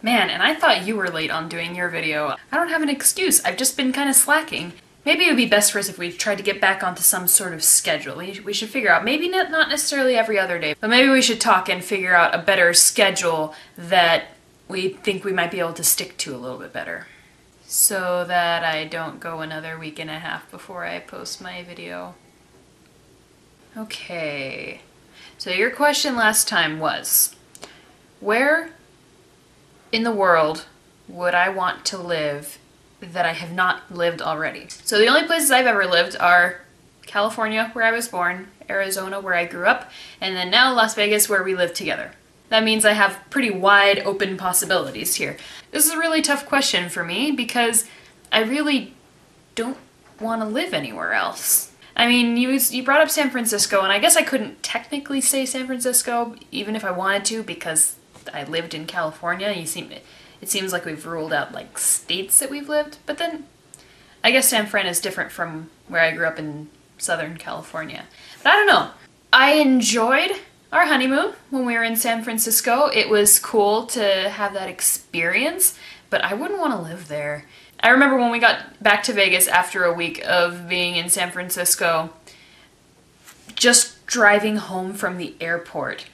Man, and I thought you were late on doing your video. I don't have an excuse. I've just been kind of slacking. Maybe it would be best for us if we tried to get back onto some sort of schedule. We should figure out, maybe not necessarily every other day, but maybe we should talk and figure out a better schedule that we think we might be able to stick to a little bit better. So that I don't go another week and a half before I post my video. Okay, so your question last time was, where in the world would I want to live that I have not lived already? So the only places I've ever lived are California, where I was born, Arizona, where I grew up, and then now Las Vegas, where we live together. That means I have pretty wide open possibilities here. This is a really tough question for me because I really don't want to live anywhere else. I mean, you brought up San Francisco, and I guess I couldn't technically say San Francisco even if I wanted to because I lived in California. It seems like we've ruled out like states that we've lived, but then I guess San Fran is different from where I grew up in Southern California. But I don't know. I enjoyed our honeymoon when we were in San Francisco. It was cool to have that experience, but I wouldn't want to live there. I remember when we got back to Vegas after a week of being in San Francisco, just driving home from the airport,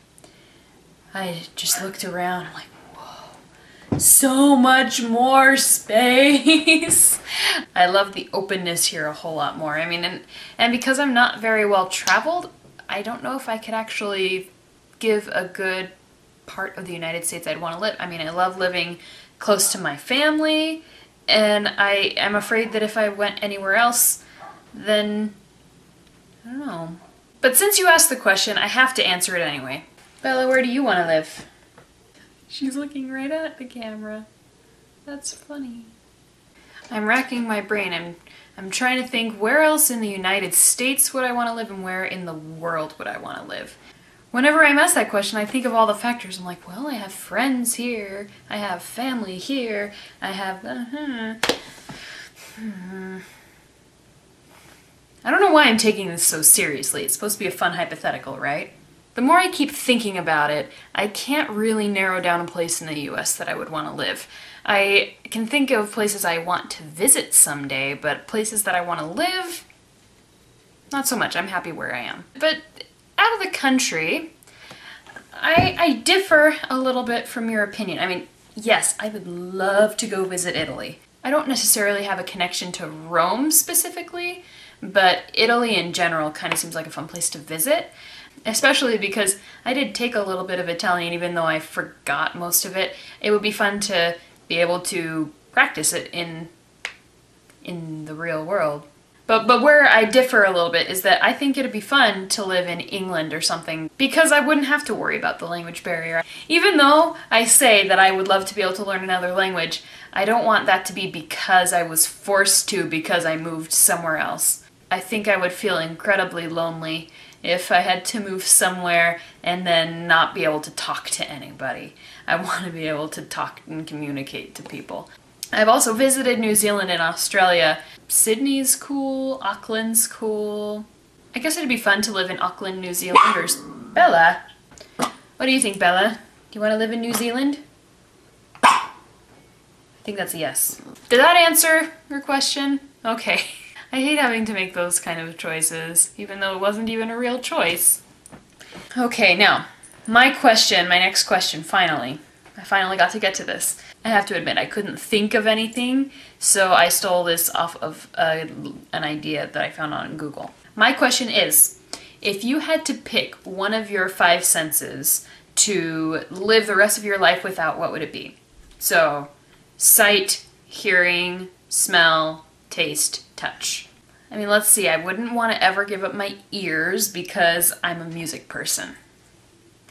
I just looked around, I'm like, whoa, so much more space. I love the openness here a whole lot more. I mean, and because I'm not very well traveled, I don't know if I could actually give a good part of the United States I'd want to live. I mean, I love living close to my family, and I am afraid that if I went anywhere else, then, I don't know. But since you asked the question, I have to answer it anyway. Bella, where do you want to live? She's looking right at the camera. That's funny. I'm racking my brain. I'm trying to think where else in the United States would I want to live and where in the world would I want to live. Whenever I'm asked that question, I think of all the factors. I'm like, well, I have friends here. I have family here. I have... I don't know why I'm taking this so seriously. It's supposed to be a fun hypothetical, right? The more I keep thinking about it, I can't really narrow down a place in the US that I would want to live. I can think of places I want to visit someday, but places that I want to live, not so much. I'm happy where I am. But out of the country, I differ a little bit from your opinion. I mean, yes, I would love to go visit Italy. I don't necessarily have a connection to Rome specifically, but Italy in general kind of seems like a fun place to visit. Especially because I did take a little bit of Italian, even though I forgot most of it. It would be fun to be able to practice it in the real world. But where I differ a little bit is that I think it'd be fun to live in England or something because I wouldn't have to worry about the language barrier. Even though I say that I would love to be able to learn another language, I don't want that to be because I was forced to because I moved somewhere else. I think I would feel incredibly lonely if I had to move somewhere and then not be able to talk to anybody. I want to be able to talk and communicate to people. I've also visited New Zealand and Australia. Sydney's cool, Auckland's cool. I guess it'd be fun to live in Auckland, New Zealand, or... Bella? What do you think, Bella? Do you want to live in New Zealand? I think that's a yes. Did that answer your question? Okay. I hate having to make those kind of choices, even though it wasn't even a real choice. Okay, now, my next question, finally. I finally got to get to this. I have to admit, I couldn't think of anything, so I stole this off of an idea that I found on Google. My question is, if you had to pick one of your 5 senses to live the rest of your life without, what would it be? So, sight, hearing, smell, taste, touch. I mean, let's see, I wouldn't want to ever give up my ears because I'm a music person.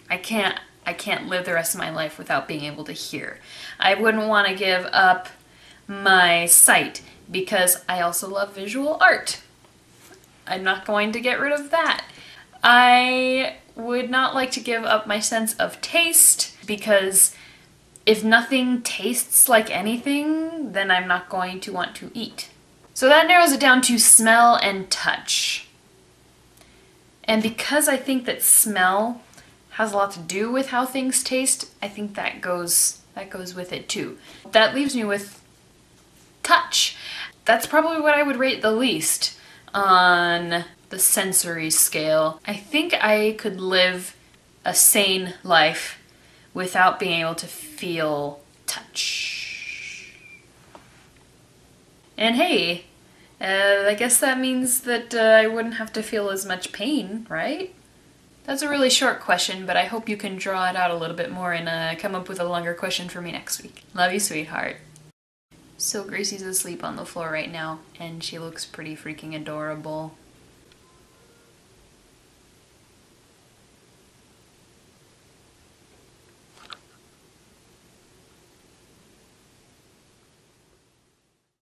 I can't live the rest of my life without being able to hear. I wouldn't want to give up my sight because I also love visual art. I'm not going to get rid of that. I would not like to give up my sense of taste because if nothing tastes like anything, then I'm not going to want to eat. So that narrows it down to smell and touch. And because I think that smell has a lot to do with how things taste, I think that goes that goes with it too. That leaves me with touch. That's probably what I would rate the least on the sensory scale. I think I could live a sane life without being able to feel touch. And hey, I guess that means that I wouldn't have to feel as much pain, right? That's a really short question, but I hope you can draw it out a little bit more and come up with a longer question for me next week. Love you, sweetheart. So Gracie's asleep on the floor right now, and she looks pretty freaking adorable.